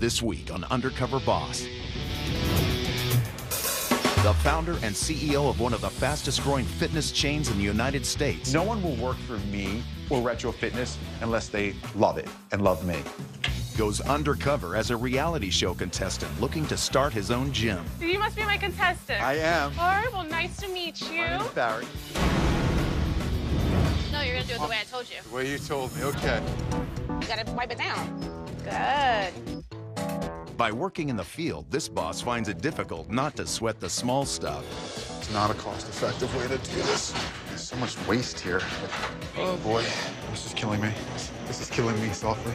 This week on Undercover Boss. The founder and CEO of one of the fastest growing fitness chains in the United States. No one will work for me or Retro Fitness unless they love it and love me. Goes undercover as a reality show contestant looking to start his own gym. You must be my contestant. I am. All right, well, nice to meet you. My name's Barry. No, you're gonna do it the way I told you. The way you told me, okay. You gotta wipe it down. Good. By working in the field, this boss finds it difficult not to sweat the small stuff. It's not a cost-effective way to do this. There's so much waste here. Oh boy, this is killing me. This is killing me softly.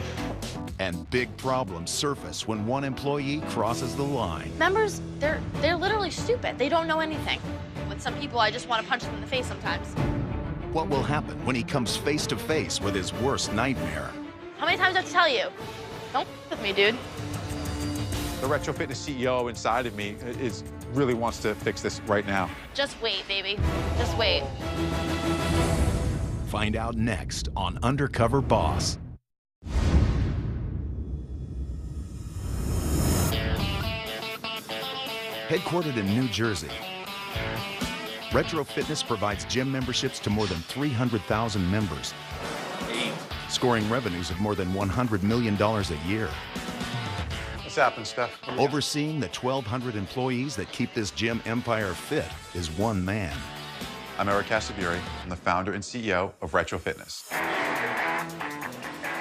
And big problems surface when one employee crosses the line. Members, they're literally stupid. They don't know anything. With some people, I just want to punch them in the face sometimes. What will happen when he comes face to face with his worst nightmare? How many times do I have to tell you? Don't with me, dude. The Retro Fitness CEO inside of me really wants to fix this right now. Just wait, baby. Just wait. Find out next on Undercover Boss. Headquartered in New Jersey, Retro Fitness provides gym memberships to more than 300,000 members, scoring revenues of more than $100 million a year. What's happened, Steph? Overseeing the 1,200 employees that keep this gym empire fit is one man. I'm Eric Casaburi. I'm the founder and CEO of Retro Fitness.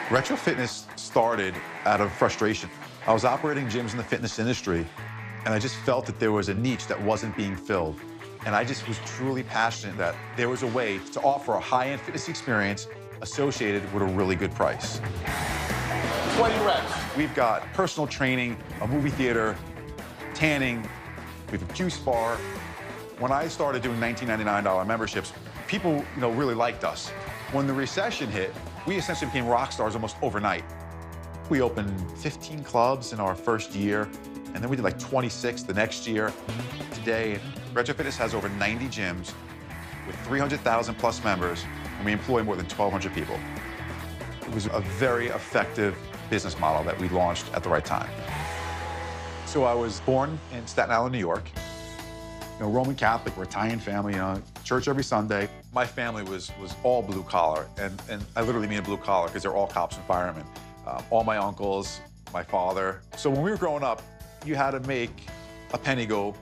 Retro Fitness started out of frustration. I was operating gyms in the fitness industry, and I just felt that there was a niche that wasn't being filled. And I just was truly passionate that there was a way to offer a high-end fitness experience associated with a really good price. 20 reps. We've got personal training, a movie theater, tanning, we have a juice bar. When I started doing $19.99 memberships, people, really liked us. When the recession hit, we essentially became rock stars almost overnight. We opened 15 clubs in our first year, and then we did like 26 the next year. Today, Retro Fitness has over 90 gyms with 300,000 plus members, and we employ more than 1,200 people. It was a very effective business model that we launched at the right time. So I was born in Staten Island, New York. Roman Catholic, we're Italian family, church every Sunday. My family was all blue collar, and I literally mean blue collar because they're all cops and firemen. All my uncles, my father. So when we were growing up, you had to make a penny go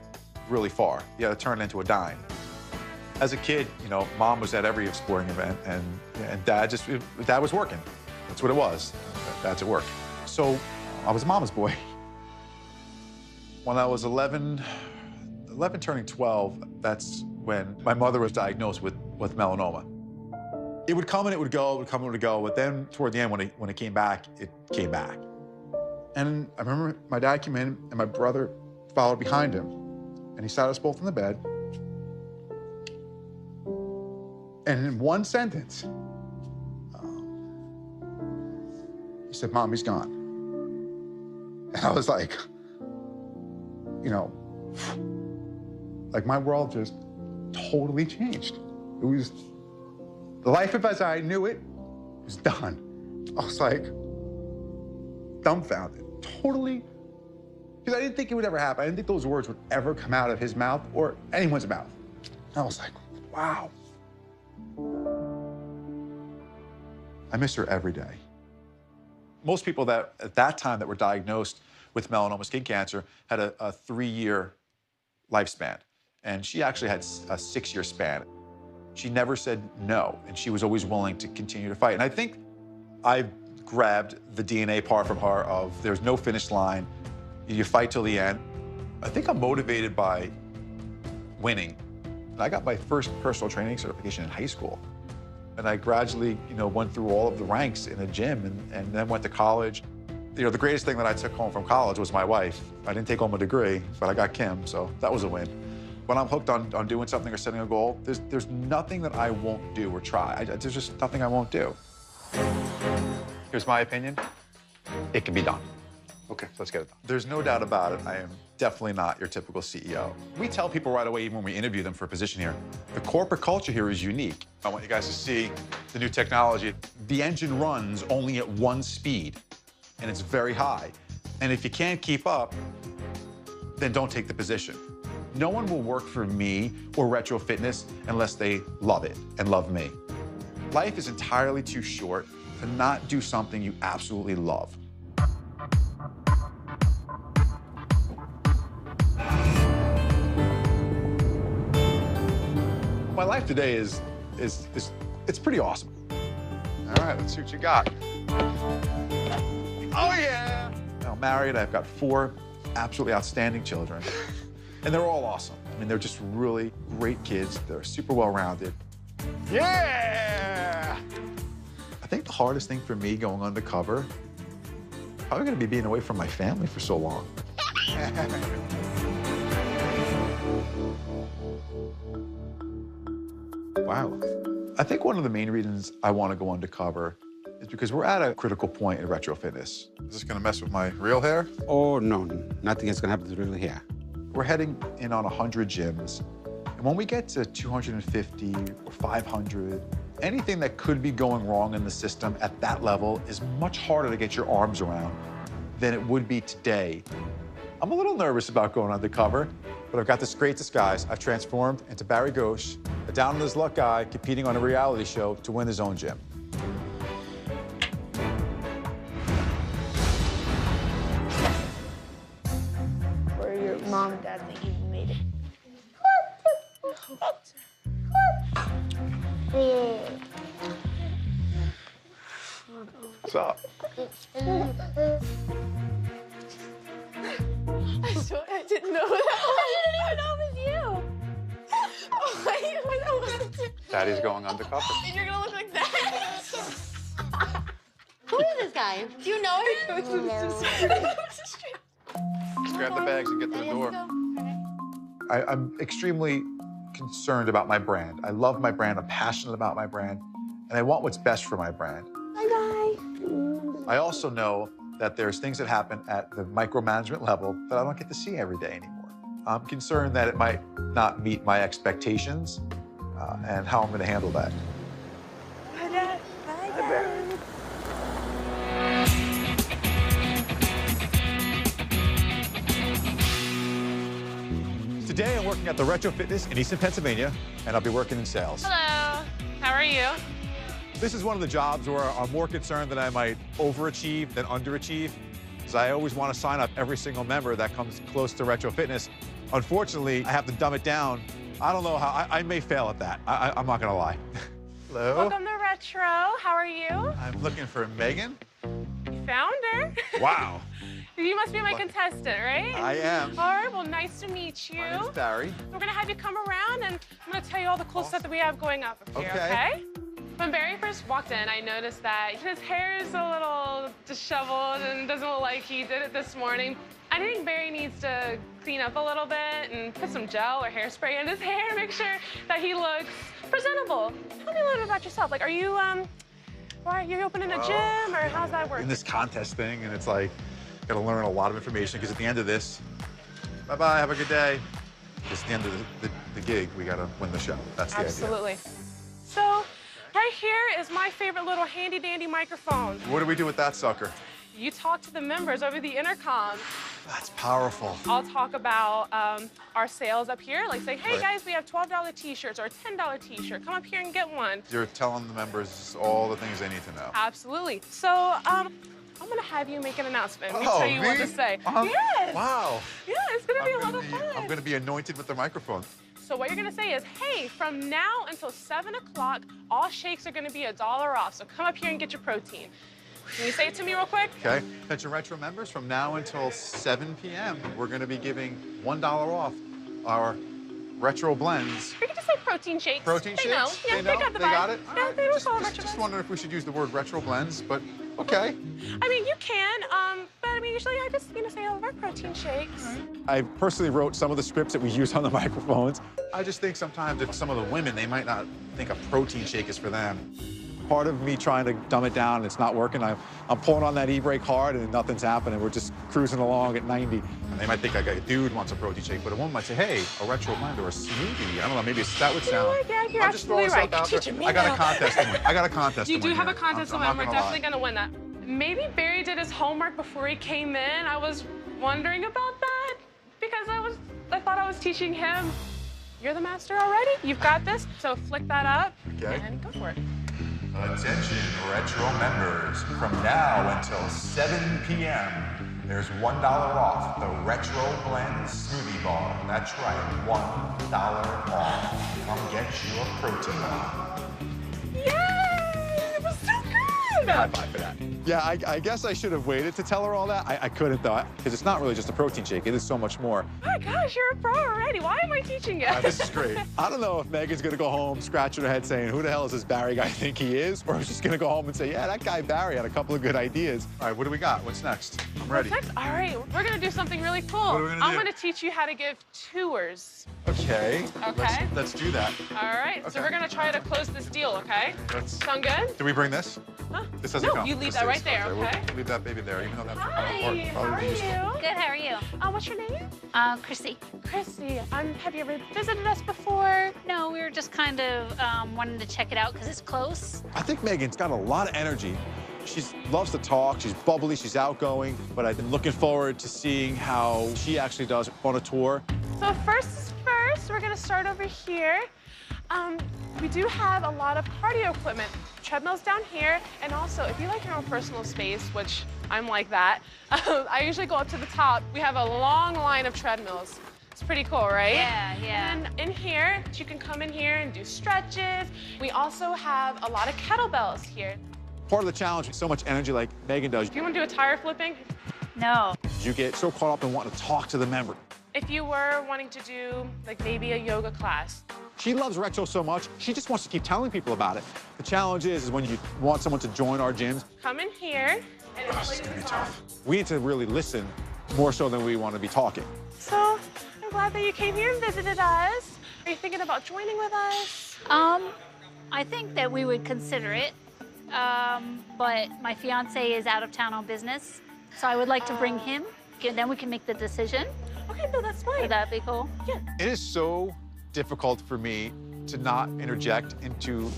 really far. You had to turn it into a dime. As a kid, mom was at every sporting event, and dad was working. That's what it was. Dad's at work. So I was a mama's boy. When I was 11 turning 12, that's when my mother was diagnosed with melanoma. It would come and it would go, it would come and it would go, but then toward the end, when it came back, it came back. And I remember my dad came in and my brother followed behind him, and he sat us both in the bed. And in one sentence, he said, "Mommy's gone." And I was like, like my world just totally changed. It was, the life as I knew it was done. I was like, dumbfounded, totally, because I didn't think it would ever happen. I didn't think those words would ever come out of his mouth or anyone's mouth. I was like, wow. I miss her every day. Most people that at that time that were diagnosed with melanoma skin cancer had a 3-year lifespan, and she actually had a 6-year span. She never said no, and she was always willing to continue to fight. And I think I grabbed the DNA part from her of there's no finish line, you fight till the end. I think I'm motivated by winning. I got my first personal training certification in high school. And I gradually, went through all of the ranks in a gym and then went to college. The greatest thing that I took home from college was my wife. I didn't take home a degree, but I got Kim, so that was a win. When I'm hooked on doing something or setting a goal, there's nothing that I won't do or try. There's just nothing I won't do. Here's my opinion. It can be done. Okay, let's get it done. There's no doubt about it. I am definitely not your typical CEO. We tell people right away, even when we interview them for a position here, the corporate culture here is unique. I want you guys to see the new technology. The engine runs only at one speed, and it's very high. And if you can't keep up, then don't take the position. No one will work for me or Retro Fitness unless they love it and love me. Life is entirely too short to not do something you absolutely love. My life today is it's pretty awesome. All right, let's see what you got. Oh yeah! I'm married, I've got 4 absolutely outstanding children. And they're all awesome. I mean, they're just really great kids. They're super well-rounded. Yeah! I think the hardest thing for me going undercover, probably gonna be being away from my family for so long. Wow. I think one of the main reasons I want to go undercover is because we're at a critical point in Retro Fitness. Is this gonna mess with my real hair? Oh, no, nothing is gonna happen to really here. We're heading in on 100 gyms. And when we get to 250 or 500, anything that could be going wrong in the system at that level is much harder to get your arms around than it would be today. I'm a little nervous about going undercover, but I've got this great disguise. I've transformed into Barry Ghosh, a down-on-his-luck guy competing on a reality show to win his own gym. Or your mom and dad think you made it. What's up? I didn't know that. I didn't even know it was you. Oh, I wasn't. Daddy's going undercover. And you're gonna look like that. Who is this guy? Do you know him? Grab the bags and get to the door. I'm extremely concerned about my brand. I love my brand, I'm passionate about my brand, and I want what's best for my brand. Bye-bye. I also know that there's things that happen at the micromanagement level that I don't get to see every day anymore. I'm concerned that it might not meet my expectations and how I'm gonna handle that. Bye, Dad. Bye, Dad. Today I'm working at the Retro Fitness in Easton, Pennsylvania, and I'll be working in sales. Hello. How are you? This is one of the jobs where I'm more concerned that I might overachieve than underachieve, because I always want to sign up every single member that comes close to Retro Fitness. Unfortunately, I have to dumb it down. I don't know how, I may fail at that. I'm not gonna lie. Hello? Welcome to Retro. How are you? I'm looking for Megan. You found her. Wow. You must be my contestant, right? I am. All right, well, nice to meet you. My name's Barry. We're gonna have you come around and I'm gonna tell you all the cool stuff that we have going up here, okay? When Barry first walked in, I noticed that his hair is a little disheveled and doesn't look like he did it this morning. I think Barry needs to clean up a little bit and put some gel or hairspray in his hair, make sure that he looks presentable. Tell me a little bit about yourself. Like, are you opening a gym, or how's that work? In this contest thing, and it's like, gotta learn a lot of information, because at the end of this, bye-bye, have a good day. Because at the end of the gig, we gotta win the show. That's the idea. Absolutely. So, right here is my favorite little handy-dandy microphone. What do we do with that sucker? You talk to the members over the intercom. That's powerful. I'll talk about our sales up here. Like say, hey Right. guys, we have $12 t-shirts or a $10 t-shirt. Come up here and get one. You're telling the members all the things they need to know. Absolutely. So I'm gonna have you make an announcement. Let me tell you what to say. Yes. Wow. Yeah, it's gonna be a lot of fun. I'm gonna be anointed with the microphone. So what you're gonna say is, hey, from now until 7 o'clock, all shakes are gonna be $1 off. So come up here and get your protein. Can you say it to me real quick? Okay. Attention Retro members, from now until 7 p.m., we're gonna be giving $1 off our Retro blends. We can just say protein shakes. Protein They shakes? know. Yeah, They know? got the They vibe. got it? Yeah, All right. they don't call them retro Just blends. wondering if we should use the word Retro blends, but okay. I mean, you can, but I mean, usually I just, say all of our protein shakes. I personally wrote some of the scripts that we use on the microphones. I just think sometimes if some of the women, they might not think a protein shake is for them. Part of me trying to dumb it down, and it's not working. I'm pulling on that e-brake hard and nothing's happening. We're just cruising along at 90. And they might think like a dude wants a protein shake, but a woman might say, hey, a retro blend or a smoothie. I don't know, maybe that would sound. Yeah, you're I'm just throwing absolutely right. stuff out there. Teaching me I got now. a contest to win. I got a contest You to win do have here. a contest to I'm win. not We're gonna definitely lie. gonna win that. Maybe Barry did his homework before he came in. I was wondering about that because I thought I was teaching him. You're the master already. You've got this. So flick that up and go for it. Attention, Retro members. From now until 7 p.m., there's $1 off the Retro Blend Smoothie Bar. That's right, $1 off. Come get your protein bar. Yay! It was so good! High five for that. Yeah, I guess I should have waited to tell her all that. I couldn't, though, because it's not really just a protein shake. It is so much more. Oh my gosh, you're a pro already. Why am I teaching you? This is great. I don't know if Megan's going to go home scratching her head saying, who the hell is this Barry guy think he is? Or if she's going to go home and say, yeah, that guy Barry had a couple of good ideas. All right, what do we got? What's next? I'm ready. What's next? All right, we're going to do something really cool. What are we gonna do? I'm going to teach you how to give tours. Okay. Okay. Let's do that. All right, so we're going to try to close this deal, okay? Sound good? Do we bring this? Huh? This doesn't No, count. you leave This that is- right there, we'll okay? leave that baby there, even though that's Hi, how are probably useful. you? Good, how are you? What's your name? Chrissy. Chrissy. Have you ever visited us before? No, we were just kind of wanting to check it out because it's close. I think Megan's got a lot of energy. She loves to talk, she's bubbly, she's outgoing, but I've been looking forward to seeing how she actually does on a tour. So first, we're gonna start over here. We do have a lot of cardio equipment. Treadmills down here, and also if you like your own personal space, which I'm like that, I usually go up to the top. We have a long line of treadmills. It's pretty cool, right? Yeah, yeah. And in here, you can come in here and do stretches. We also have a lot of kettlebells here. Part of the challenge with so much energy like Megan does, Do you want to do a tire flipping? No. you get so caught up in wanting to talk to the member. If you were wanting to do like maybe a yoga class. She loves retro so much, she just wants to keep telling people about it. The challenge is when you want someone to join our gyms, Come in here. And this is gonna be tough. We need to really listen more so than we want to be talking. So I'm glad that you came here and visited us. Are you thinking about joining with us? I think that we would consider it, but my fiance is out of town on business, so I would like to bring him. Then we can make the decision. Okay, no, that's fine. Would that be cool? Yeah. It is so difficult for me to not interject into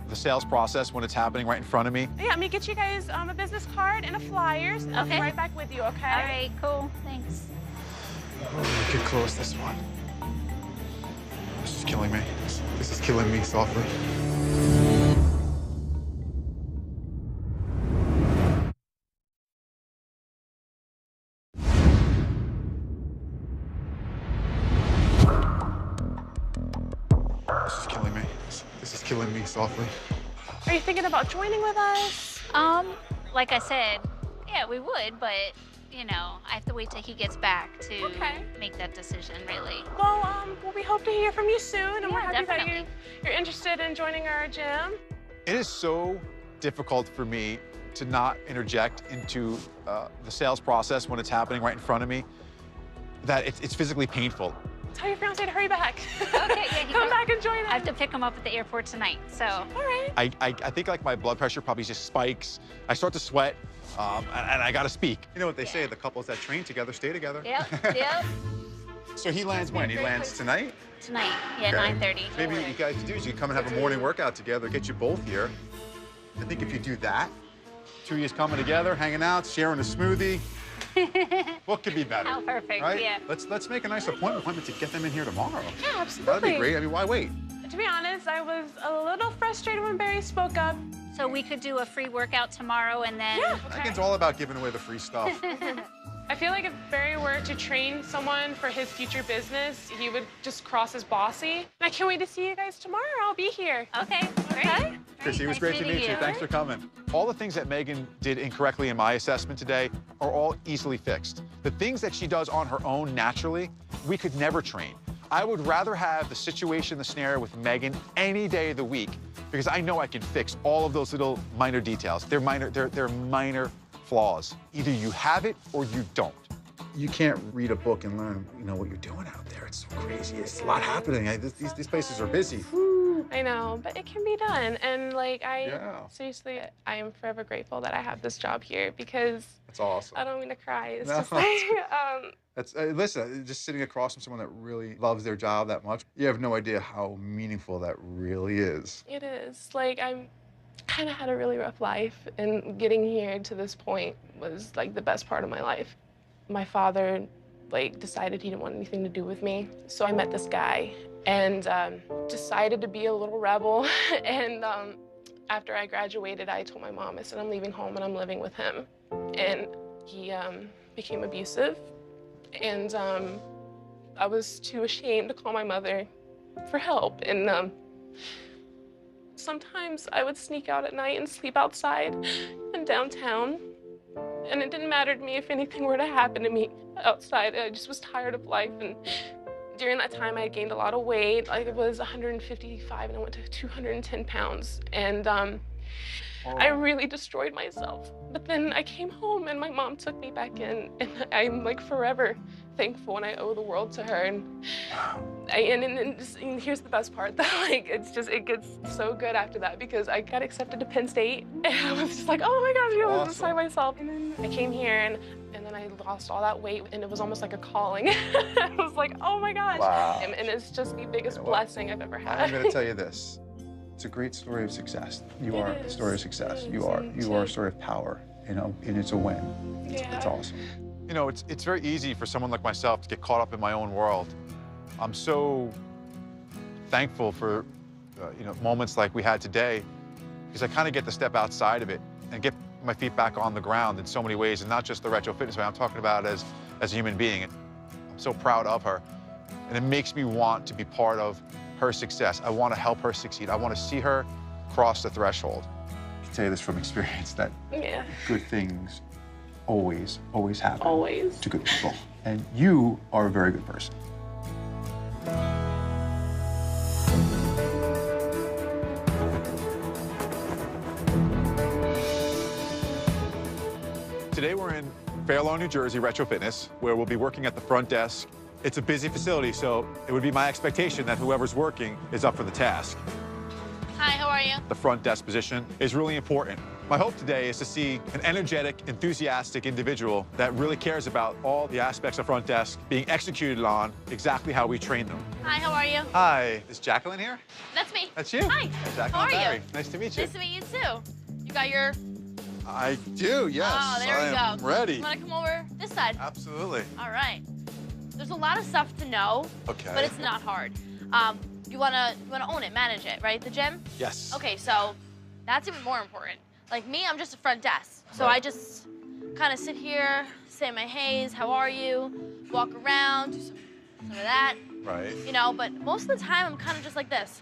the sales process when it's happening right in front of me. Yeah, let me get you guys a business card and a flyers, and I'll be Okay. right back with you, okay? All right, cool, thanks. Oh, we could close this one. This is killing me. This is killing me softly. This is killing me. This is killing me softly. Are you thinking about joining with us? Like I said, yeah, we would, but you know, I have to wait till he gets back to make that decision, really. Well, we hope to hear from you soon, and we're Yeah, happy that definitely. you're interested in joining our gym. It is so difficult for me to not interject into the sales process when it's happening right in front of me that it's physically painful. Tell your fiance to hurry back. Okay, yeah, Come back and join us. I have to pick him up at the airport tonight, so. All right. I think like my blood pressure probably just spikes. I start to sweat, and I gotta speak. You know what they say, the couples that train together stay together. Yep, yep. So he lands when? He lands tonight? Tonight, yeah, 9:30. Maybe what you guys could do is you come and have a morning workout together, get you both here. I think if you do that, two of you coming together, hanging out, sharing a smoothie, what could be better? How perfect, right? yeah. Let's make a nice appointment to get them in here tomorrow. Yeah, absolutely. That'd be great. I mean, why wait? To be honest, I was a little frustrated when Barry spoke up. So we could do a free workout tomorrow and then. Yeah. Megan's all about giving away the free stuff. I feel like if Barry were to train someone for his future business, he would just cross as bossy. And I can't wait to see you guys tomorrow. I'll be here. Okay, great. Okay. Chrissy, it was Nice great to meeting meet you. Thanks for coming. All the things that Megan did incorrectly in my assessment today are all easily fixed. The things that she does on her own naturally, we could never train. I would rather have the situation, the scenario with Megan any day of the week because I know I can fix all of those little minor details. They're minor flaws. Either you have it or you don't. You can't read a book and learn, what you're doing out there. It's so crazy. It's a lot happening. These places are busy. I know, but it can be done. And Yeah. seriously, I am forever grateful that I have this job here because That's awesome. I don't mean to cry. It's No. just like, Listen, just sitting across from someone that really loves their job that much, you have no idea how meaningful that really is. it is. Like, I'm kind of had a really rough life, and getting here to this point was like the best part of my life. My father like decided he didn't want anything to do with me, so I met this guy and decided to be a little rebel. And after I graduated, I told my mom, I said, I'm leaving home and I'm living with him. And he became abusive, and I was too ashamed to call my mother for help. And sometimes I would sneak out at night and sleep outside in downtown. And it didn't matter to me if anything were to happen to me outside. I just was tired of life. And during that time, I gained a lot of weight. I was 155 and I went to 210 pounds. And I really destroyed myself. But then I came home and my mom took me back in, and I'm like forever thankful, and I owe the world to her. And and here's the best part, that like it gets so good after that, because I got accepted to Penn State, and I was just like, oh my gosh, you know, beside myself. And then I came here, and then I lost all that weight, and it was almost like a calling. I was like, oh my gosh. Wow. And it's just the biggest blessing I've ever had. I'm going to tell you this. It's a great story of success. You are a story of success. You are a story of power, you know, and it's a win. Yeah. It's awesome. You know, it's very easy for someone like myself to get caught up in my own world. I'm so thankful for, you know, moments like we had today, because I kind of get to step outside of it and get my feet back on the ground in so many ways, and not just the retro fitness way. I'm talking about as a human being. I'm so proud of her, and it makes me want to be part of her success. I want to help her succeed. I want to see her cross the threshold. I can tell you this from experience, that good things always happen. Always. To good people. And you are a very good person. Today we're in Fair Lawn, New Jersey, Retro Fitness, where we'll be working at the front desk. It's a busy facility, so it would be my expectation that whoever's working is up for the task. Hi, how are you? The front desk position is really important. My hope today is to see an energetic, enthusiastic individual that really cares about all the aspects of front desk being executed on exactly how we train them. Hi, how are you? Hi, is Jacqueline here? That's me. That's you? Hi. Jacqueline How are Barry. you? Nice to meet you. Nice to meet you too. You got your... I do, yes. Oh, there we go. I'm ready. You want to come over this side? Absolutely. All right. There's a lot of stuff to know, Okay. but it's not hard. You wanna own it, manage it, right? The gym? Yes. Okay, so that's even more important. Like me, I'm just a front desk. So Right. I just kind of sit here, say my heys, how are you? Walk around, do some of that. Right. You know, but most of the time I'm kind of just like this.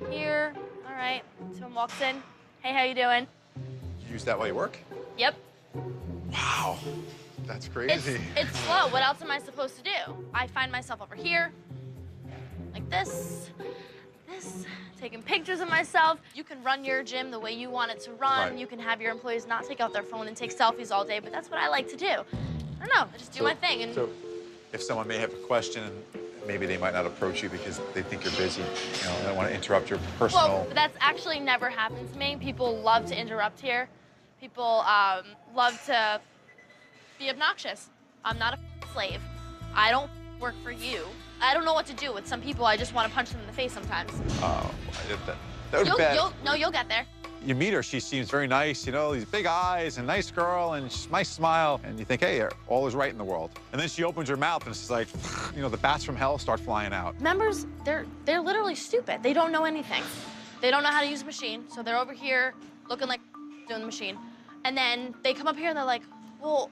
Here, all right. Someone walks in. Hey, how you doing? You use that while you work? Yep. Wow. That's crazy. It's slow. What else am I supposed to do? I find myself over here, like this, taking pictures of myself. You can run your gym the way you want it to run. Right. You can have your employees not take out their phone and take selfies all day, but that's what I like to do. I don't know, I just do my thing. And So if someone may have a question, and maybe they might not approach you because they think you're busy, you know, they don't want to interrupt your personal... Well, that's actually never happened to me. People love to interrupt here. People love to be obnoxious. I'm not a slave. I don't work for you. I don't know what to do with some people. I just want to punch them in the face sometimes. Oh, that would be bad. You'll get there. You meet her, she seems very nice, you know, these big eyes and nice girl and nice smile, and you think, hey, all is right in the world. And then she opens her mouth and it's like, you know, the bats from hell start flying out. Members, they're literally stupid. They don't know anything. They don't know how to use a machine, so they're over here looking like doing the machine. And then they come up here and they're like, well,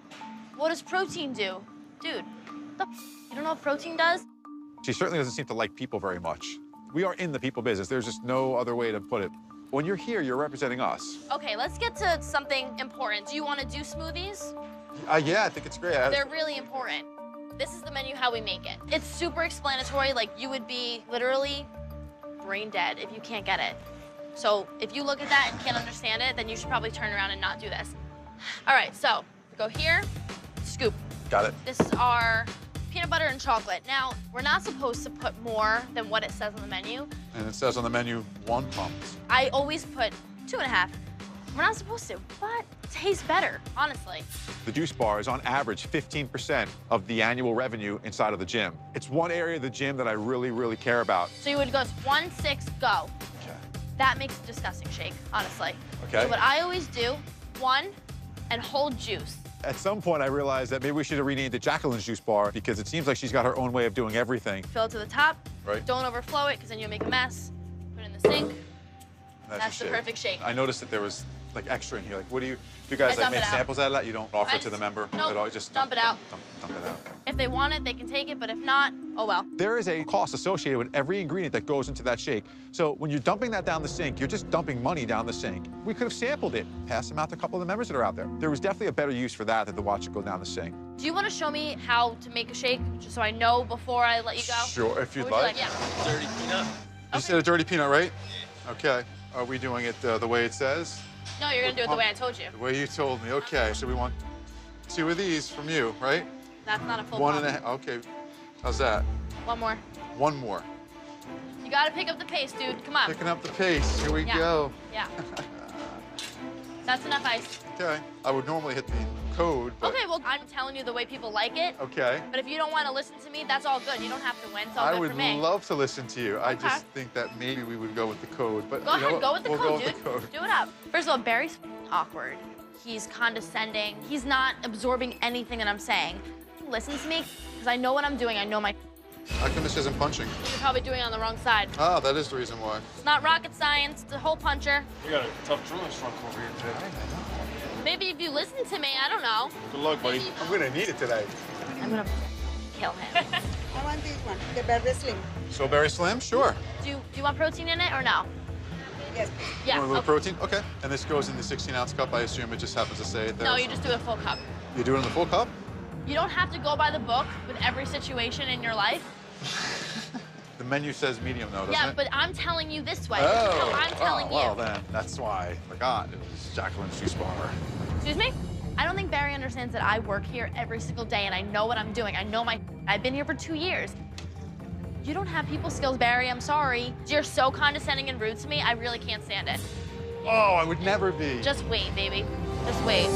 what does protein do? Dude, you don't know what protein does? She certainly doesn't seem to like people very much. We are in the people business. There's just no other way to put it. When you're here, you're representing us. Okay, let's get to something important. Do you want to do smoothies? Yeah, I think it's great. They're really important. This is the menu, how we make it. It's super explanatory. Like, you would be literally brain dead if you can't get it. So if you look at that and can't understand it, then you should probably turn around and not do this. All right, so go here, scoop. Got it. This is our peanut butter and chocolate. Now, we're not supposed to put more than what it says on the menu. And it says on the menu, 1 pump. I always put 2.5. We're not supposed to, but it tastes better, honestly. The juice bar is on average 15% of the annual revenue inside of the gym. It's one area of the gym that I really, really care about. So you would go 1, 6, go. Okay. That makes a disgusting shake, honestly. Okay. So what I always do, one, and hold juice. At some point, I realized that maybe we should have renamed it Jacqueline's Juice Bar because it seems like she's got her own way of doing everything. Fill it to the top. Right. Don't overflow it, because then you'll make a mess. Put it in the sink. That's the perfect shake. I noticed that there was like extra in here. Like, what do you guys I like dump make it out. samples out of that? You don't offer I it to the just- member nope, at all? You just dump it out. Dump it out. If they want it, they can take it, but if not, oh well. There is a cost associated with every ingredient that goes into that shake. So when you're dumping that down the sink, you're just dumping money down the sink. We could have sampled it, passed them out to a couple of the members that are out there. There was definitely a better use for that than to watch it go down the sink. Do you want to show me how to make a shake, just so I know before I let you go? Sure, if you'd What would like. you Yeah. Dirty peanut. You said a dirty peanut, right? Yeah. Okay. Are we doing it the way it says? No, you're gonna do it the way I told you. The way you told me. Okay, so we want 2 of these from you, right? That's not a full 1 pump. and a half. Okay. How's that? One more. 1 more. You gotta pick up the pace, dude. Come on. Picking up the pace. Here we Yeah. go. Yeah. That's enough ice. Okay. I would normally hit the code, but... Okay, well, I'm telling you the way people like it. Okay. But if you don't want to listen to me, that's all good. You don't have to win. It's all I good would for me. love to listen to you. I Okay. just think that maybe we would go with the code. But Go you know ahead, what? go with the We'll code, go dude. with the code. Do it up. First of all, Barry's awkward. He's condescending. He's not absorbing anything that I'm saying. Listen to me, because I know what I'm doing. I know my... How come this isn't punching? You're probably doing it on the wrong side. Ah, that is the reason why. It's not rocket science. It's a hole puncher. You got a tough drill instructor over here today. Maybe if you listen to me, I don't know. Good luck, buddy. Maybe- I'm gonna need it today. I'm gonna kill him. I want this one, the berry slim. Strawberry Slim? Sure. Do you want protein in it or no? Yes. Yeah. You want a little okay. protein? Okay. And this goes in the 16-ounce cup. I assume it just happens to say it there. No, you just do a full cup. You do it in the full cup? You don't have to go by the book with every situation in your life. The menu says medium, though, doesn't Yeah, it? but I'm telling you this way. This is how I'm telling you. Well, then, that's why I forgot. It was Jacqueline's Juice Bar. Excuse me? I don't think Barry understands that I work here every single day and I know what I'm doing. I know I've been here for 2 years. You don't have people skills, Barry. I'm sorry. You're so condescending and rude to me. I really can't stand it. Oh, I would never be. Just wait, baby. Just wait.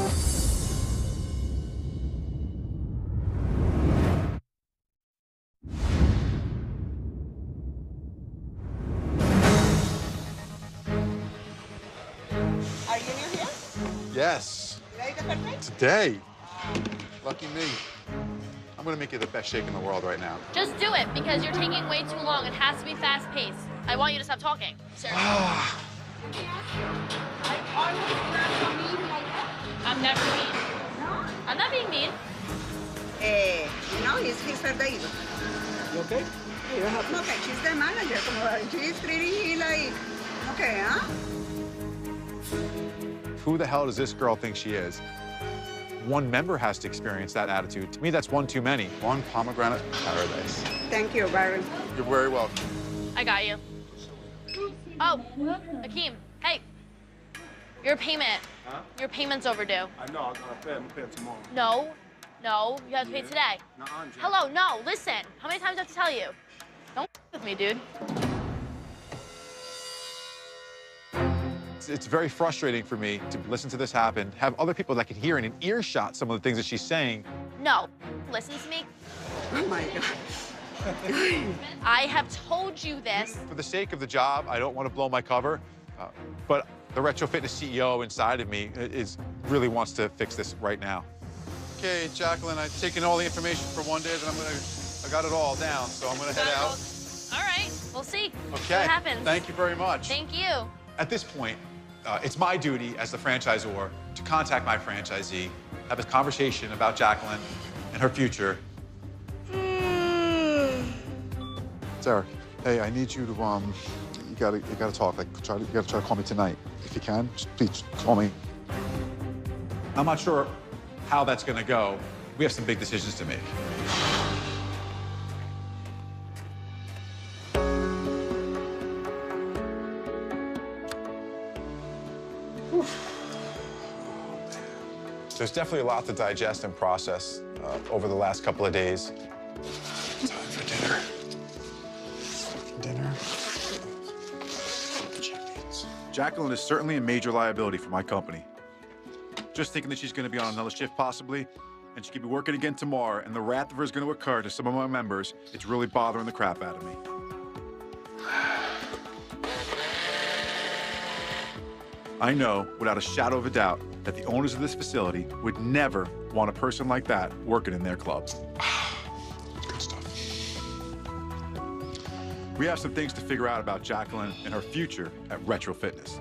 Are you new here? Yes. Today the perfect? Today. Lucky me. I'm gonna make you the best shake in the world right now. Just do it because you're taking way too long. It has to be fast paced. I want you to stop talking. Seriously. I'm never mean. I'm not being mean. No, he's her baby. You okay? Okay, she's the manager. She's treating me like, okay, huh? Who the hell does this girl think she is? One member has to experience that attitude. To me, that's one too many. One pomegranate paradise. Thank you, Barry. You're very welcome. I got you. Oh, Akeem, hey. Your payment. Huh? Your payment's overdue. I know, I gotta pay. I'm gonna pay it tomorrow. No, you have to pay today. Nuh-uh, Jack. Hello, no, listen. How many times do I have to tell you? Don't with me, dude. It's very frustrating for me to listen to this happen, have other people that can hear in an earshot some of the things that she's saying. No, listen to me. Oh, my God. I have told you this. For the sake of the job, I don't want to blow my cover, but the Retro Fitness CEO inside of me really wants to fix this right now. Okay, Jacqueline, I've taken all the information for one day, then I got it all down, so I'm gonna head out. All right, we'll see. Okay. What happens? Thank you very much. Thank you. At this point, it's my duty as the franchisor to contact my franchisee, have a conversation about Jacqueline and her future. Derek, hey, I need you to you gotta talk. Like, you gotta try to call me tonight if you can. Just please call me. I'm not sure how that's gonna go. We have some big decisions to make. There's definitely a lot to digest and process over the last couple of days. Time for dinner. Jacqueline is certainly a major liability for my company. Just thinking that she's going to be on another shift possibly, and she could be working again tomorrow, and the wrath of her is going to occur to some of my members, it's really bothering the crap out of me. I know without a shadow of a doubt that the owners of this facility would never want a person like that working in their clubs. Good stuff. We have some things to figure out about Jacqueline and her future at Retro Fitness.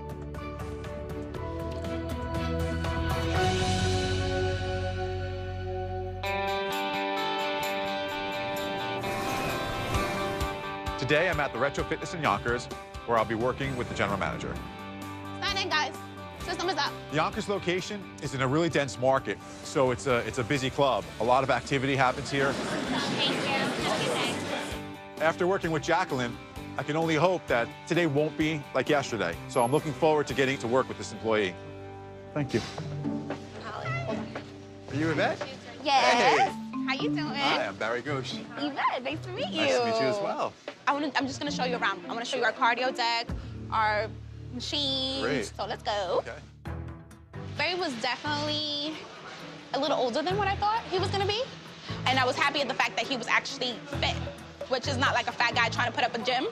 Today, I'm at the Retro Fitness in Yonkers, where I'll be working with the general manager. Sign in, guys. System is up. The Yonkers location is in a really dense market, so it's a busy club. A lot of activity happens here. Thank you. After working with Jacqueline, I can only hope that today won't be like yesterday. So I'm looking forward to getting to work with this employee. Thank you. Are you Yvette? Yes. Hey. How you doing? Hi, I'm Barry Gooch. Yvette, nice to meet you. Nice to meet you as well. I'm just gonna show you around. I'm gonna show you our cardio deck, our machines. Great. So let's go. Okay. Barry was definitely a little older than what I thought he was gonna be. And I was happy at the fact that he was actually fit, which is not like a fat guy trying to put up a gym.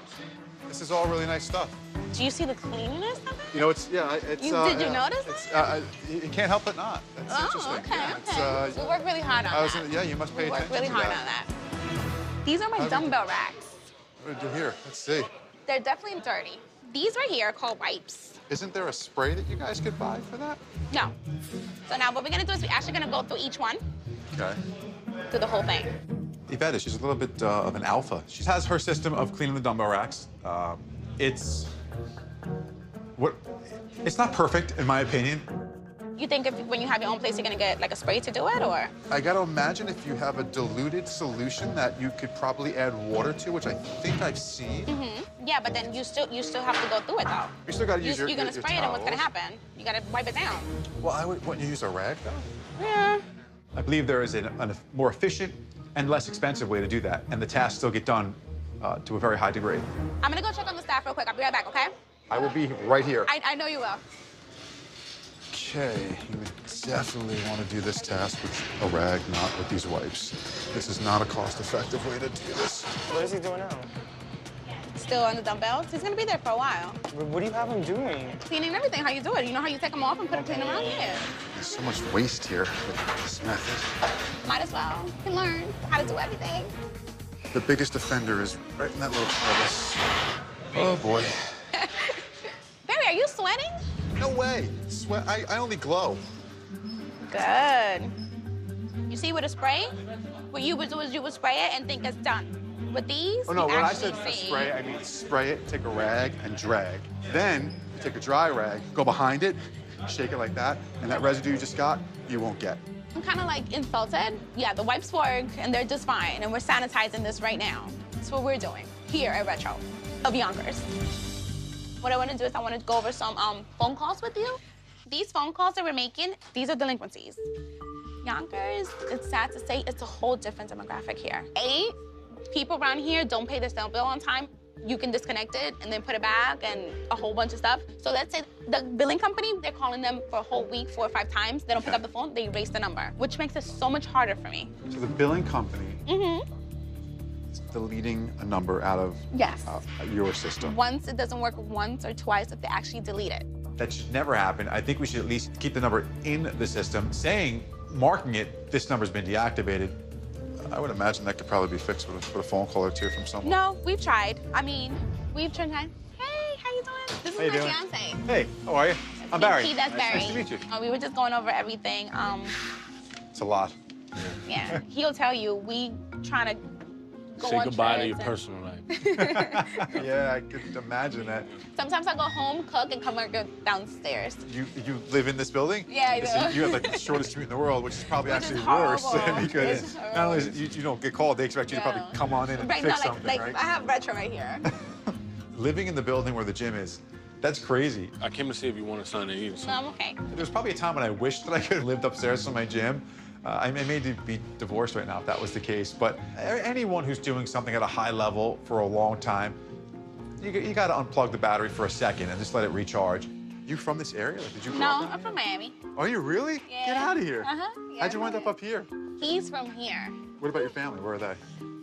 This is all really nice stuff. Do you see the cleanliness of it? You know, it's. Did you notice that? You can't help but not. That's interesting. Okay, Yeah, okay. We work really hard on that. Yeah, you must pay We work attention really to hard that. on that. These are my dumbbell racks. What do we do here? Let's see. They're definitely dirty. These right here are called wipes. Isn't there a spray that you guys could buy for that? No. So now what we're gonna do is we're actually gonna go through each one, Okay. through the whole thing. Yvette, she's a little bit of an alpha. She has her system of cleaning the dumbbell racks. It's not perfect, in my opinion. You think when you have your own place, you're gonna get like a spray to do it, or? I gotta imagine if you have a diluted solution that you could probably add water to, which I think I've seen. Mm-hmm. Yeah, but then you still have to go through it though. You still gotta use You're gonna spray it, and what's gonna towels. happen? You gotta wipe it down. Well, wouldn't you use a rag though? Yeah. I believe there is a more efficient and less expensive way to do that, and the tasks still get done to a very high degree. I'm gonna go check on the staff real quick. I'll be right back, okay? I will be right here. I know you will. Okay, you would definitely want to do this task with a rag, not with these wipes. This is not a cost-effective way to do this. What is he doing now? Still on the dumbbells. He's gonna be there for a while. What do you have him doing? Cleaning everything. How you do it? You know how you take them off and put them clean around? Yeah. There's so much waste here with this method. Might as well. You can learn how to do everything. The biggest offender is right in that little crevice. Oh, boy. Barry, are you sweating? No way. Sweat. I only glow. Good. You see, with a spray, what you would do is you would spray it and think it's done. With these, Oh, no, you when I actually said see. spray, I mean spray it, take a rag, and drag. Then you take a dry rag, go behind it, shake it like that, and that residue you just got, you won't get. I'm kind of like insulted. Yeah, the wipes work, and they're just fine, and we're sanitizing this right now. That's what we're doing here at Retro of Yonkers. What I want to do is I want to go over some phone calls with you. These phone calls that we're making, these are delinquencies. Yonkers, it's sad to say, it's a whole different demographic here. People around here don't pay their cell bill on time. You can disconnect it and then put it back and a whole bunch of stuff. So let's say the billing company, they're calling them for a whole week 4 or 5 times. They don't pick up the phone, they erase the number, which makes it so much harder for me. So the billing company is deleting a number out of Yes. Your system. Once it doesn't work once or twice, if they actually delete it. That should never happen. I think we should at least keep the number in the system, marking it, this number's been deactivated. I would imagine that could probably be fixed with a phone call or two from someone. No, we've tried. I mean, we've tried. Hey, how you doing? This How is you my doing? fiance. Hey, how are you? I'm Barry. That's Barry. Nice to meet you. We were just going over everything. It's a lot. Yeah, he'll tell you, we trying to go Say on goodbye to your trips personal life. Yeah, I could imagine that. Sometimes I go home, cook, and come and go downstairs. You live in this building? Yeah, I So do. you have like the shortest commute in the world, which is probably Which is actually worse horrible. because It's not only is it, you don't get called, they expect you to Yeah. probably come on in and Right fix now, something, like right? I have Retro right here. Living in the building where the gym is, that's crazy. I came to see if you wanted something to eat. No, I'm okay. There's probably a time when I wished that I could have lived upstairs from my gym. I may be divorced right now if that was the case, but anyone who's doing something at a high level for a long time, you got to unplug the battery for a second and just let it recharge. You from this area? Like, did you grow No, up? I'm from Miami. Are you really? Yeah. Get out of here. Uh-huh. Yeah, How'd you wind up here? He's from here. What about your family? Where are they?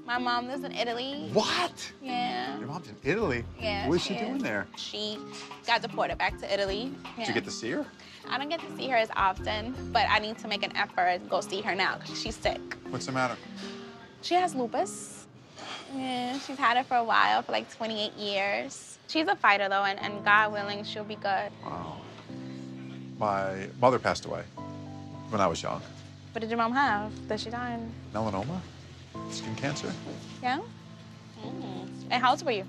My mom lives in Italy. What? Yeah. Your mom's in Italy? Yeah. What is she doing there? She got deported back to Italy. Did you get to see her? I don't get to see her as often, but I need to make an effort and go see her now because she's sick. What's the matter? She has lupus. Yeah, she's had it for a while, for like 28 years. She's a fighter, though, and God willing, she'll be good. Wow. My mother passed away when I was young. What did your mom have that she died? Melanoma? Skin cancer? Yeah? And how old were you?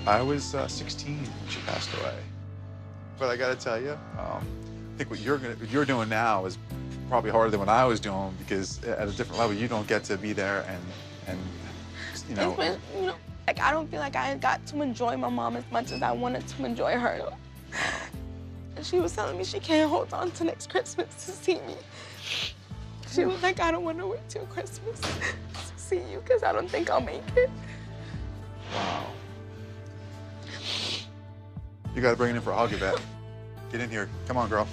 I was 16 when she passed away. But I gotta tell you, I think what you're doing now is probably harder than what I was doing because at a different level, you don't get to be there and you know. Like, I don't feel like I got to enjoy my mom as much as I wanted to enjoy her. And she was telling me she can't hold on to next Christmas to see me. She was like, I don't want to wait till Christmas to see you because I don't think I'll make it. Wow. You gotta bring it in for a hug, Yvette. Get in here. Come on, girl.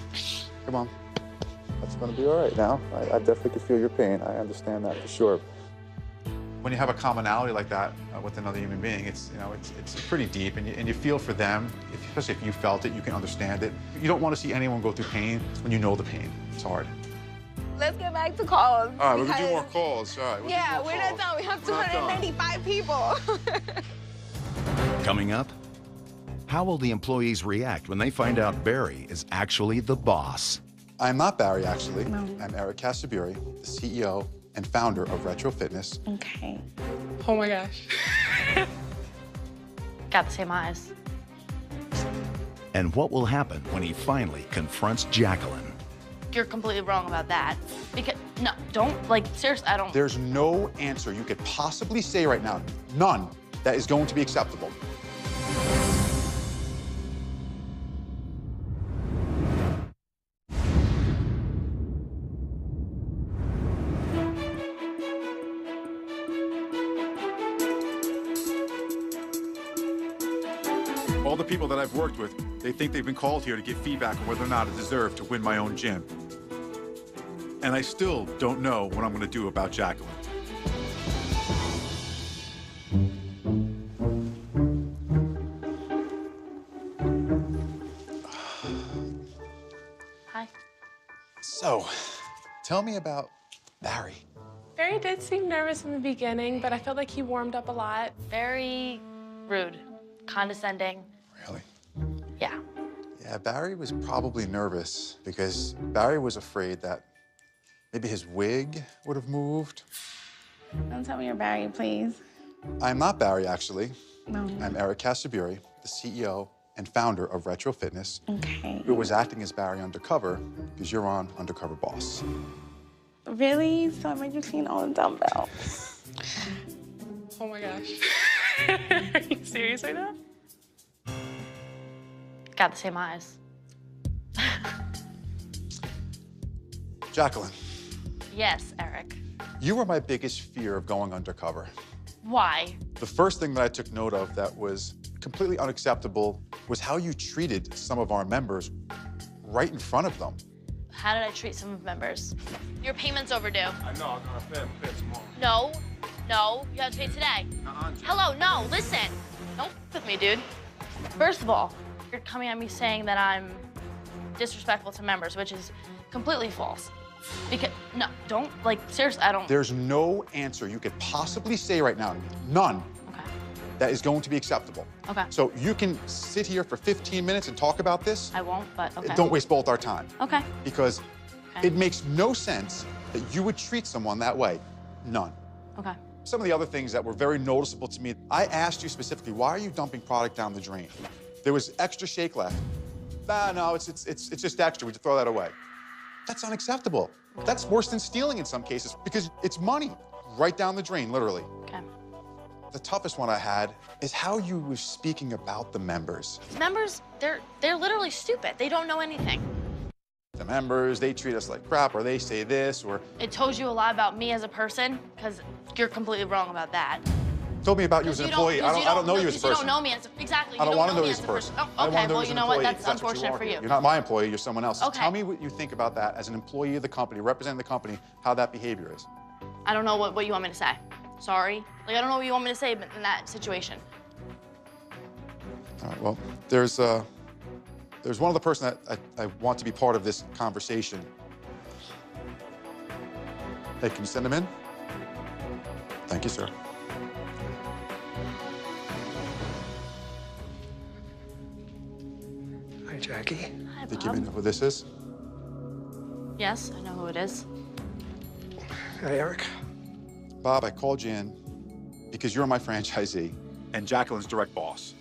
Come on. That's gonna be all right now. I definitely can feel your pain. I understand that for sure. When you have a commonality like that with another human being, it's pretty deep, and you feel for them. Especially if you felt it, you can understand it. You don't want to see anyone go through pain when you know the pain. It's hard. Let's get back to calls. All right, we're gonna do more calls. All right. Yeah, we're not done. We have 295 people. Coming up, how will the employees react when they find out Barry is actually the boss? I'm not Barry, actually. No. I'm Eric Casaburi, the CEO and founder of Retro Fitness. Okay. Oh my gosh. Got the same eyes. And what will happen when he finally confronts Jacqueline? You're completely wrong about that. Because, no, don't, like, seriously, I don't. There's no answer you could possibly say right now, none, that is going to be acceptable. All the people that I've worked with, they think they've been called here to give feedback on whether or not I deserve to win my own gym. And I still don't know what I'm going to do about Jacqueline. Hi. So, tell me about Barry. Barry did seem nervous in the beginning, but I felt like he warmed up a lot. Very rude, condescending. Really? Yeah. Yeah, Barry was probably nervous because Barry was afraid that maybe his wig would have moved. Don't tell me you're Barry, please. I'm not Barry, actually. No. I'm Eric Casaburi, the CEO and founder of Retro Fitness, Okay. who was acting as Barry Undercover because you're on Undercover Boss. Really? So I made you clean all the dumbbells. Oh my gosh. Are you serious right now? Got the same eyes. Jacqueline, Yes, Eric. you were my biggest fear of going undercover. Why? The first thing that I took note of that was completely unacceptable was how you treated some of our members right in front of them. How did I treat some of members? Your payment's overdue. I know, I'm gonna pay tomorrow. No, you have to pay today. Hello, no, listen. Don't f with me, dude. First of all, you're coming at me saying that I'm disrespectful to members, which is completely false. Because, no, don't, like, seriously, I don't. There's no answer you could possibly say right now, none, Okay. that is going to be acceptable. Okay. So you can sit here for 15 minutes and talk about this. I won't, but okay. Don't waste both our time. Okay. Because Okay. it makes no sense that you would treat someone that way. None. Okay. Some of the other things that were very noticeable to me, I asked you specifically, why are you dumping product down the drain? There was extra shake left. No, it's just extra. We just throw that away. That's unacceptable. That's worse than stealing in some cases because it's money right down the drain, literally. Okay. The toughest one I had is how you were speaking about the members. Members, they're literally stupid. They don't know anything. The members, they treat us like crap, or they say this, or... It tells you a lot about me as a person, because you're completely wrong about that. Told me about you as an employee. I don't know you as a person. You don't know me as a... Exactly. I don't want to know you as a person. Oh, okay, well, you know what? That's unfortunate for you. You're not my employee, you're someone else. Okay. Tell me what you think about that as an employee of the company, representing the company, how that behavior is. I don't know what you want me to say. sorry. Like, I don't know what you want me to say in that situation. All right, well, there's one other person that I want to be part of this conversation. Hey, can you send him in? Thank you, sir. Hi, Jackie. Hi, Think Bob. you know who this is? Yes, I know who it is. Hi, Eric. Bob, I called you in because you're my franchisee and Jacqueline's direct boss.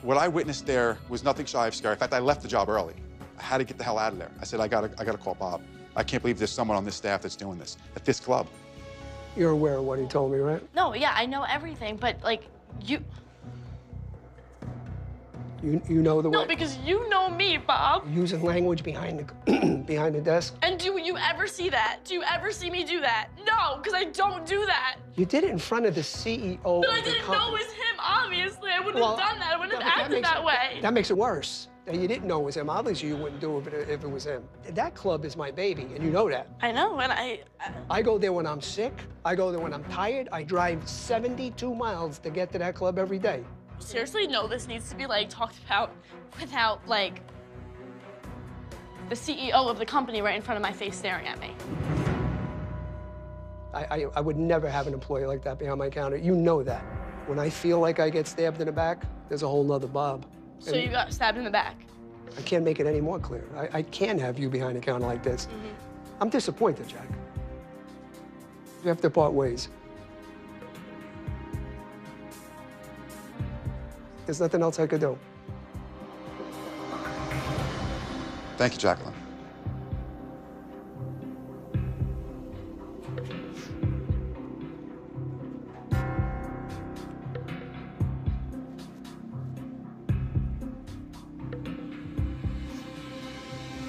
What I witnessed there was nothing shy of scary. In fact, I left the job early. I had to get the hell out of there. I said, I gotta call Bob. I can't believe there's someone on this staff that's doing this at this club. You're aware of what he told me, right? No, yeah, I know everything, but like, you... You know the way. No, because you know me, Bob. Using language behind the behind the desk. And do you ever see that? Do you ever see me do that? No, because I don't do that. You did it in front of the CEO But of I the didn't company. know it was him, obviously. I wouldn't have done that. I wouldn't have acted that way. That makes it worse. That you didn't know it was him. Obviously, you wouldn't do it if it was him. That club is my baby, and you know that. I know, and I go there when I'm sick. I go there when I'm tired. I drive 72 miles to get to that club every day. seriously know this needs to be, like, talked about without, like, the CEO of the company right in front of my face staring at me. I would never have an employee like that behind my counter. You know that. When I feel like I get stabbed in the back, there's a whole nother Bob. So you got stabbed in the back? I can't make it any more clear. I can't have you behind a counter like this. I'm disappointed, Jack. We have to part ways. There's nothing else I could do. Thank you, Jacqueline.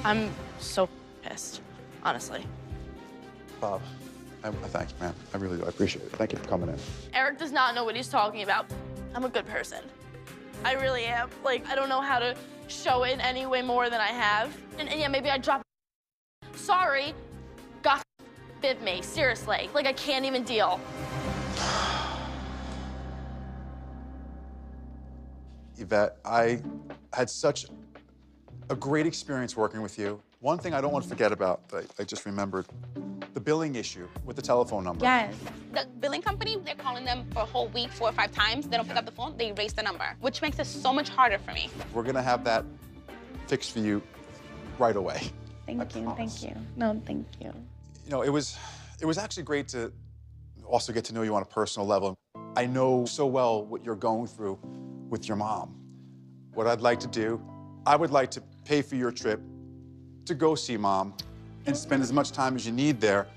I'm so pissed, honestly. Bob, I thank you, man. I really do. I appreciate it. Thank you for coming in. Eric does not know what he's talking about. I'm a good person. I really am. Like, I don't know how to show it in any way more than I have. And yeah, maybe I dropped. Sorry. God forgive me, seriously. Like, I can't even deal. Yvette, I had such a great experience working with you. One thing I don't want to forget about that I just remembered, the billing issue with the telephone number. Yes. The billing company, they're calling them for a whole week 4 or 5 times. They don't pick up the phone, they erase the number, which makes it so much harder for me. We're gonna have that fixed for you right away. Thank you, thank you. No, thank you. You know, it was actually great to also get to know you on a personal level. I know so well what you're going through with your mom. What I'd like to do, I would like to pay for your trip to go see Mom and spend as much time as you need there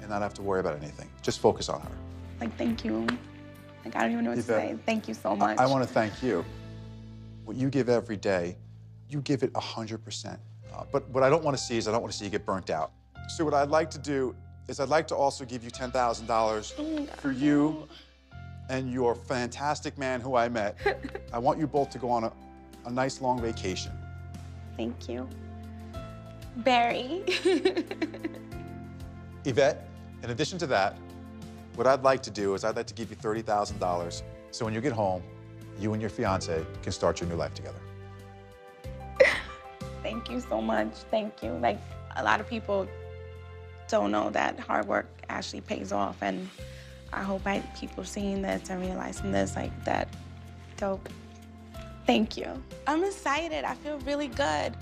and not have to worry about anything. Just focus on her. Like, thank you. Like, I don't even know what to say. Thank you so much. I want to thank you. What you give every day, you give it 100%. But what I don't want to see is I don't want to see you get burnt out. So what I'd like to do is I'd like to also give you $10,000 for you and your fantastic man who I met. I want you both to go on a nice long vacation. Thank you. Barry. Yvette, in addition to that, what I'd like to do is I'd like to give you $30,000 so when you get home, you and your fiance can start your new life together. Thank you so much. Thank you. Like, a lot of people don't know that hard work actually pays off, and I hope people seeing this and realizing this, like, that dope. Thank you. I'm excited. I feel really good.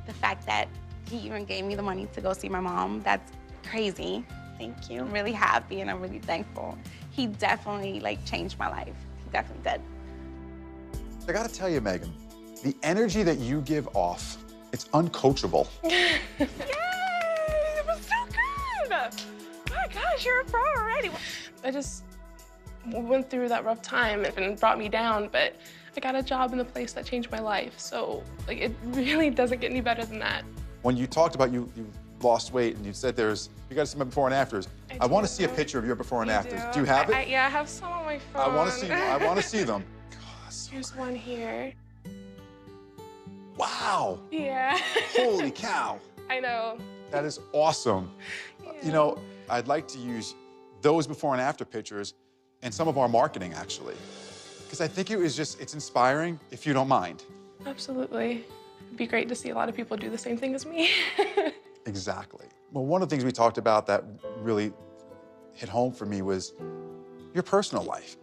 The fact that he even gave me the money to go see my mom, that's crazy. Thank you. I'm really happy and I'm really thankful. He definitely, like, changed my life. He definitely did. I gotta tell you, Megan, the energy that you give off, it's uncoachable. Yay! It was so good! My gosh, you're a pro already. I just went through that rough time and brought me down, but I got a job in the place that changed my life. So, like, it really doesn't get any better than that. When you talked about you lost weight and you said you gotta see my before and afters, I want to see a picture of your before and afters. Do you have it? Yeah, I have some on my phone. I want to see them. God, Here's one here. Wow. Yeah. Holy cow. I know. That is awesome. Yeah. You know, I'd like to use those before and after pictures and some of our marketing, actually. Because I think it's inspiring, if you don't mind. Absolutely. It'd be great to see a lot of people do the same thing as me. Exactly. Well, one of the things we talked about that really hit home for me was your personal life.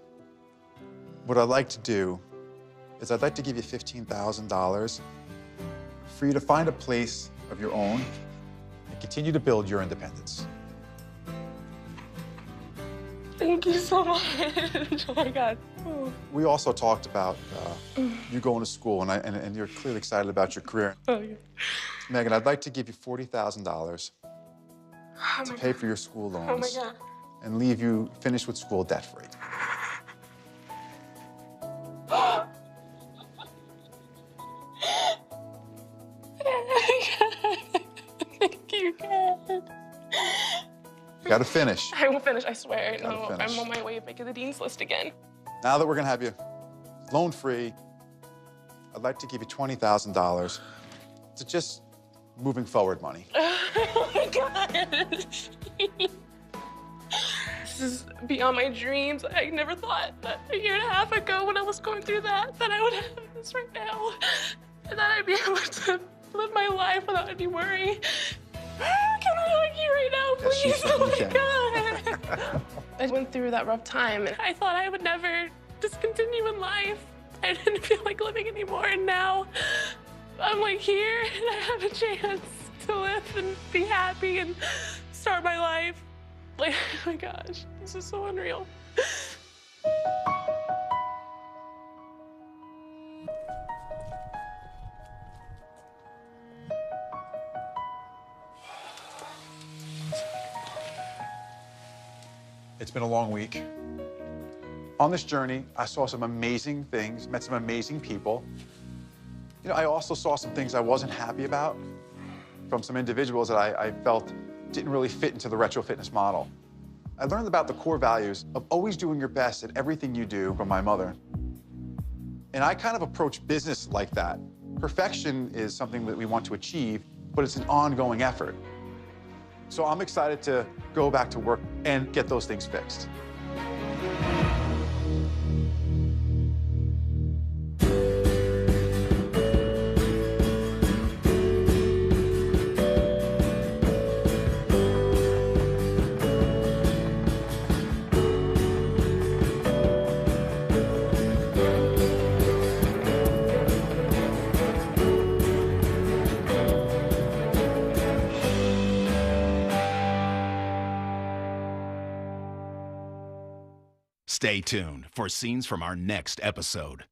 What I'd like to do is I'd like to give you $15,000 for you to find a place of your own and continue to build your independence. Thank you so much. Oh my God. Oh. We also talked about you going to school, and you're clearly excited about your career. Oh, yeah. Megan, I'd like to give you $40,000 to pay for your school loans. Oh my God. And leave you finished with school debt-free. Thank you, God. You gotta finish. I will finish, I swear. No, finish. I'm on my way of making the dean's list again. Now that we're gonna have you loan-free, I'd like to give you $20,000 to just moving forward money. Oh my God. This is beyond my dreams. I never thought that a year and a half ago when I was going through that I would have this right now. And that I'd be able to live my life without any worry. Can I hug you right now, please? Yes, you Oh my God. I went through that rough time and I thought I would never just continue in life. I didn't feel like living anymore, and now I'm like here and I have a chance to live and be happy and start my life. Like, oh my gosh, this is so unreal. It's been a long week. On this journey, I saw some amazing things, met some amazing people. You know, I also saw some things I wasn't happy about from some individuals that I felt didn't really fit into the retro fitness model. I learned about the core values of always doing your best at everything you do from my mother. And I kind of approach business like that. Perfection is something that we want to achieve, but it's an ongoing effort. So I'm excited to go back to work and get those things fixed. Stay tuned for scenes from our next episode.